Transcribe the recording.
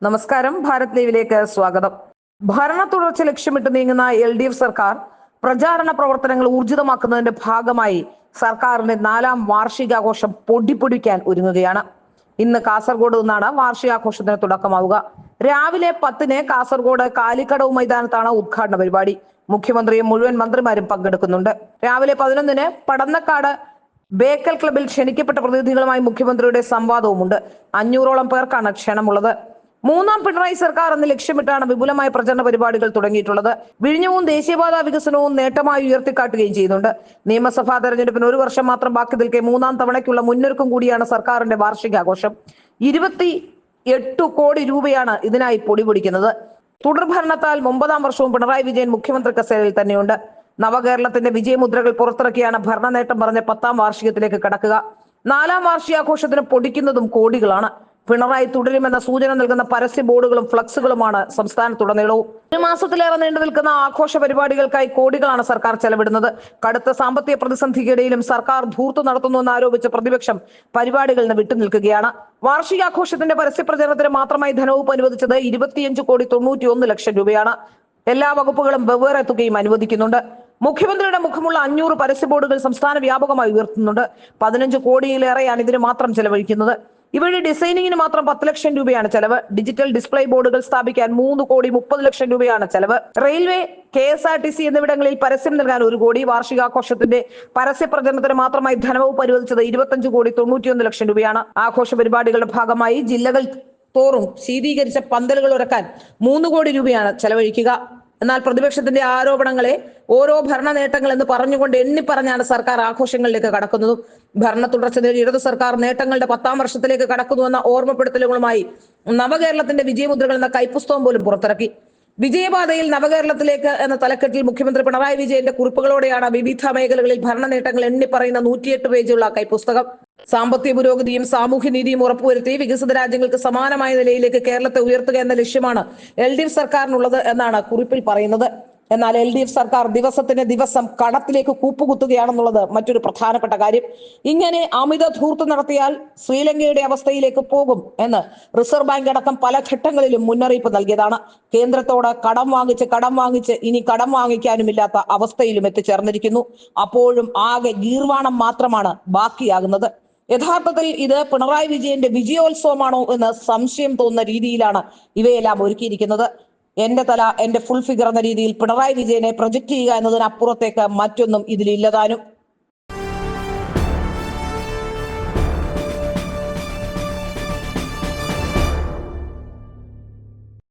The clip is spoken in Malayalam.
നമസ്കാരം. ഭാരത് ലൈവിലേക്ക് സ്വാഗതം. ഭരണ തുടർച്ച ലക്ഷ്യമിട്ട് നീങ്ങുന്ന LDF സർക്കാർ പ്രചാരണ പ്രവർത്തനങ്ങൾ ഊർജിതമാക്കുന്നതിന്റെ ഭാഗമായി സർക്കാരിന്റെ 4ാം വാർഷികാഘോഷം പൊടിപ്പൊടിക്കാൻ ഒരുങ്ങുകയാണ്. ഇന്ന് കാസർഗോഡ് നിന്നാണ് വാർഷികാഘോഷത്തിന് തുടക്കമാവുക. രാവിലെ 10-ന് കാസർഗോഡ് കാലിക്കടവ് മൈതാനത്താണ് ഉദ്ഘാടന പരിപാടി. മുഖ്യമന്ത്രിയും മുഴുവൻ മന്ത്രിമാരും പങ്കെടുക്കുന്നുണ്ട്. രാവിലെ 11-ന് പടന്നക്കാട് ബേക്കൽ ക്ലബിൽ ക്ഷണിക്കപ്പെട്ട പ്രതിനിധികളുമായി മുഖ്യമന്ത്രിയുടെ സംവാദവുമുണ്ട്. 500ഓളം പേർക്കാണ് ക്ഷണമുള്ളത്. 3ാം പിണറായി സർക്കാർ എന്ന ലക്ഷ്യമിട്ടാണ് വിപുലമായ പ്രചരണ പരിപാടികൾ തുടങ്ങിയിട്ടുള്ളത്. വിഴിഞ്ഞവും ദേശീയപാത വികസനവും നേട്ടമായി ഉയർത്തിക്കാട്ടുകയും ചെയ്യുന്നുണ്ട്. നിയമസഭാ തെരഞ്ഞെടുപ്പിന് 1 വർഷം മാത്രം ബാക്കി നിൽക്കെ 3ാം തവണയ്ക്കുള്ള മുന്നൊരുക്കം കൂടിയാണ് സർക്കാരിന്റെ വാർഷികാഘോഷം. 28 കോടി രൂപയാണ് ഇതിനായി പൊടിപൊടിക്കുന്നത്. തുടർഭരണത്താൽ 9ാം വർഷവും പിണറായി വിജയൻ മുഖ്യമന്ത്രി കസേരയിൽ തന്നെയുണ്ട്. നവകേരളത്തിന്റെ വിജയമുദ്രകൾ പുറത്തിറക്കിയാണ് ഭരണ നേട്ടം പറഞ്ഞ 10ാം വാർഷികത്തിലേക്ക് കടക്കുക. 4ാം വാർഷികാഘോഷത്തിന് പൊടിക്കുന്നതും കോടികളാണ്. പിണറായി തുടരുമെന്ന സൂചന നൽകുന്ന പരസ്യ ബോർഡുകളും ഫ്ലക്സുകളുമാണ് സംസ്ഥാനത്തുടനീളവും. 1 മാസത്തിലേറെ നീണ്ടു നിൽക്കുന്ന ആഘോഷ പരിപാടികൾക്കായി കോടികളാണ് സർക്കാർ ചെലവിടുന്നത്. കടുത്ത സാമ്പത്തിക പ്രതിസന്ധിക്കിടയിലും സർക്കാർ ധൂർത്ത് നടത്തുന്നുവെന്ന് ആരോപിച്ച് പ്രതിപക്ഷം പരിപാടികളിൽ നിന്ന് വിട്ടുനിൽക്കുകയാണ്. വാർഷികാഘോഷത്തിന്റെ പരസ്യ പ്രചരണത്തിന് മാത്രമായി ധനവകുപ്പ് അനുവദിച്ചത് 25,91,00,000 രൂപയാണ്. എല്ലാ വകുപ്പുകളും വെവ്വേറെ തുകയും അനുവദിക്കുന്നുണ്ട്. മുഖ്യമന്ത്രിയുടെ മുഖമുള്ള 500 പരസ്യ ബോർഡുകൾ സംസ്ഥാന വ്യാപകമായി ഉയർത്തുന്നുണ്ട്. 15 കോടിയിലേറെയാണ് ഇതിന് മാത്രം ചെലവഴിക്കുന്നത്. ഇവയുടെ ഡിസൈനിങ്ങിന് മാത്രം 10 ലക്ഷം രൂപയാണ് ചെലവ്. ഡിജിറ്റൽ ഡിസ്പ്ലേ ബോർഡുകൾ സ്ഥാപിക്കാൻ 3,30,00,000 രൂപയാണ് ചെലവ്. റെയിൽവേ, KSRTC എന്നിവിടങ്ങളിൽ പരസ്യം നൽകാൻ 1 കോടി. വാർഷികാഘോഷത്തിന്റെ പരസ്യ പ്രചരണത്തിന് മാത്രമായി ധനവകുപ്പ് അനുവദിച്ചത് 25,91,00,000 രൂപയാണ്. ആഘോഷ പരിപാടികളുടെ ഭാഗമായി ജില്ലകൾ തോറും ശീതീകരിച്ച പന്തലുകൾ ഒരുക്കാൻ 3 കോടി രൂപയാണ് ചെലവഴിക്കുക. എന്നാൽ പ്രതിപക്ഷത്തിന്റെ ആരോപണങ്ങളെ ഓരോ ഭരണ നേട്ടങ്ങൾ എന്ന് പറഞ്ഞുകൊണ്ട് എണ്ണിപ്പറഞ്ഞാണ് സർക്കാർ ആഘോഷങ്ങളിലേക്ക് കടക്കുന്നതും. ഭരണ തുടർച്ച നേടി ഇടതു സർക്കാർ നേട്ടങ്ങളുടെ 10ാം വർഷത്തിലേക്ക് കടക്കുന്നുവെന്ന ഓർമ്മപ്പെടുത്തലുകളുമായി നവകേരളത്തിന്റെ വിജയമുദ്രകൾ എന്ന കൈപ്പുസ്തകം പോലും പുറത്തിറക്കി. വിജയപാതയിൽ നവകേരളത്തിലേക്ക് എന്ന തലക്കെട്ടിൽ മുഖ്യമന്ത്രി പിണറായി വിജയന്റെ കുറിപ്പുകളോടെയാണ് വിവിധ മേഖലകളിൽ ഭരണ നേട്ടങ്ങൾ എണ്ണിപ്പറയുന്ന 108 പേജുള്ള കൈപ്പുസ്തകം. സാമ്പത്തിക പുരോഗതിയും സാമൂഹ്യനീതിയും ഉറപ്പുവരുത്തി വികസിത രാജ്യങ്ങൾക്ക് സമാനമായ നിലയിലേക്ക് കേരളത്തെ ഉയർത്തുക എന്ന ലക്ഷ്യമാണ് LDF സർക്കാരിനുള്ളത് എന്നാണ് കുറിപ്പിൽ പറയുന്നത്. എന്നാൽ LDF സർക്കാർ ദിവസത്തിന് ദിവസം കടത്തിലേക്ക് കൂപ്പുകുത്തുകയാണെന്നുള്ളത് മറ്റൊരു പ്രധാനപ്പെട്ട കാര്യം. ഇങ്ങനെ അമിത ധൂർത്ത് നടത്തിയാൽ ശ്രീലങ്കയുടെ അവസ്ഥയിലേക്ക് പോകും എന്ന് റിസർവ് ബാങ്ക് അടക്കം പല ഘട്ടങ്ങളിലും മുന്നറിയിപ്പ് നൽകിയതാണ്. കേന്ദ്രത്തോട് കടം വാങ്ങിച്ച് ഇനി കടം വാങ്ങിക്കാനുമില്ലാത്ത അവസ്ഥയിലും എത്തിച്ചേർന്നിരിക്കുന്നു. അപ്പോഴും ആകെ ഗീർവാണം മാത്രമാണ് ബാക്കിയാകുന്നത്. യഥാർത്ഥത്തിൽ ഇത് പിണറായി വിജയന്റെ വിജയോത്സവമാണോ എന്ന് സംശയം തോന്നുന്ന രീതിയിലാണ് ഇവയെല്ലാം ഒരുക്കിയിരിക്കുന്നത്. എന്റെ തല എന്റെ ഫുൾ ഫിഗർ എന്ന രീതിയിൽ പിണറായി വിജയനെ പ്രൊജക്ട് ചെയ്യുക എന്നതിനപ്പുറത്തേക്ക് മറ്റൊന്നും ഇതിലില്ലതാനും.